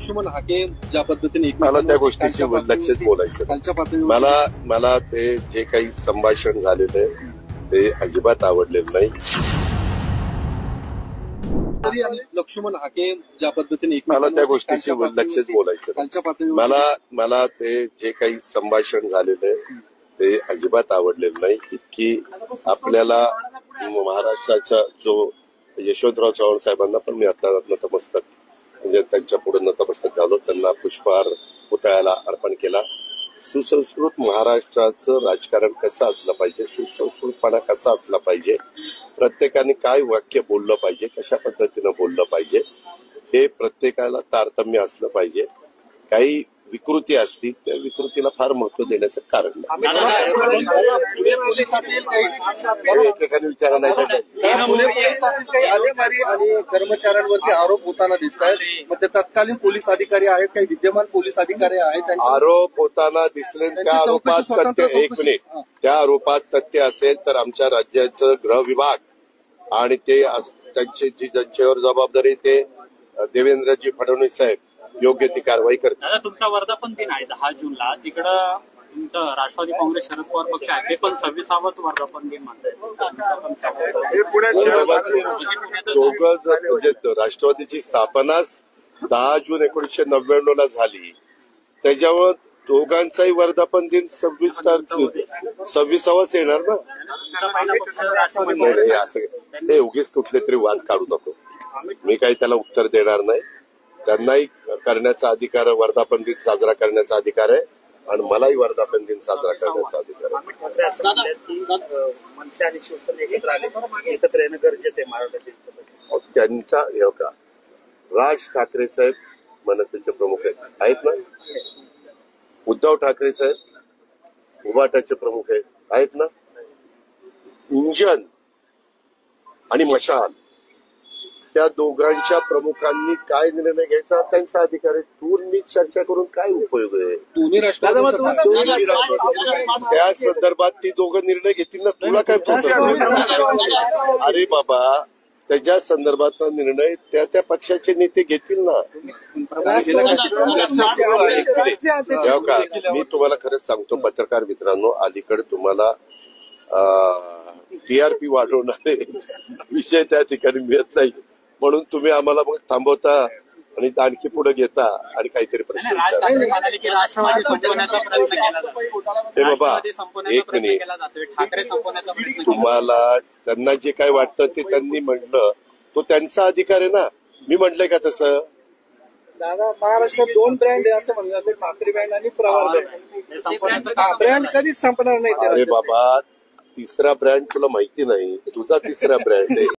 लक्ष्मण हाके ज्या पद्धतीने मला त्या गोष्टीशी लक्षच बोलायचं मला ते जे काही संभाषण झालेलं आहे ते अजिबात आवडलेलं नाही. आणि लक्ष्मण हाके ज्या पद्धतीने मला त्या गोष्टीशी लक्षच बोलायचं मला ते जे काही संभाषण झालेलं आहे ते अजिबात आवडलेलं नाही. इतकी आपल्याला महाराष्ट्राचा जो यशवंतराव चव्हाण साहेबांना पण मी आता नतमस्तक म्हणजे त्यांच्या पुढे नतमस्तक झालो, त्यांना पुष्पहार पुतळ्याला अर्पण केला. सुसंस्कृत महाराष्ट्राचं राजकारण कसं असलं पाहिजे, सुसंस्कृतपणा कसा असला पाहिजे, प्रत्येकाने काय वाक्य बोललं पाहिजे, कशा पद्धतीनं बोललं पाहिजे, हे प्रत्येकाला तारतम्य असलं पाहिजे. काही विकृती असती त्या विकृतीला फार महत्व देण्याचं कारण विचारा नाही. अधिकारी आणि कर्मचाऱ्यांवरती आरोप होताना दिसत आहेत. मग ते तत्कालीन पोलीस अधिकारी आहेत, काही विद्यमान पोलीस अधिकारी आहेत, आरोप होताना दिसले. त्या आरोपात तथ्य त्या आरोपात तथ्य असेल तर आमच्या राज्याचं गृह विभाग आणि ते ज्यांच्यावर जबाबदारी ते देवेंद्रजी फडणवीस साहेब योग्य ती कारवाई करतात. दादा, तुमचा वर्धापन दिन आहे 10 जूनला, तिकडं तुमचं राष्ट्रवादी काँग्रेस शरद पवार पक्ष आहे ते पण 26वाच वर्धापन दिन म्हणतात. म्हणजे राष्ट्रवादीची स्थापनाच 10 जून 1999 झाली, त्याच्यावर दोघांचाही वर्धापन दिन 26वाच येणार ना. असं उगीच कुठले तरी वाद काढू नको. मी काही त्याला उत्तर देणार नाही. त्यांनाही करण्याचा अधिकार, वर्धापन दिन साजरा करण्याचा अधिकार आहे आणि मलाही वर्धापन दिन साजरा करण्याचा अधिकार आहे. मनसे आणि शिवसेना एकत्र येणं गरजेचं आहे महाराष्ट्रात. त्यांचा का राज ठाकरे साहेब मनसेचे प्रमुख आहेत ना, उद्धव ठाकरे साहेब उभाटाचे प्रमुख आहेत ना, इंजन आणि मशाल त्या दोघांच्या प्रमुखांनी काय निर्णय घ्यायचा त्यांचा अधिकार आहे. तुम्ही चर्चा करून काय उपयोग आहे? दोन्ही त्या संदर्भात ती दोघं निर्णय घेतील ना, तुला काय? अरे बाबा, त्याच्या संदर्भात निर्णय त्या पक्षाचे नेते घेतील ना. मी तुम्हाला खरंच सांगतो पत्रकार मित्रांनो, अलीकडे तुम्हाला टीआरपी वाढवणारे विषय त्या ठिकाणी मिळत नाही, म्हणून तुम्ही आम्हाला मग थांबवता आणि आणखी पुढे घेता आणि काहीतरी प्रश्न हे बाबा एक मिनिट. तुम्हाला त्यांना जे काय वाटतं ते त्यांनी म्हटलं, तो त्यांचा अधिकार आहे ना. मी म्हटलंय का तसं? दादा, महाराष्ट्रात 2 ब्रँड आहे असं म्हणलं, ठाकरे ब्रँड आणि प्रवार ब्रँड. ब्रँड कधीच संपणार नाही. अरे बाबा, तिसरा ब्रँड तुला माहिती नाही, तुझा तिसरा ब्रँड आहे.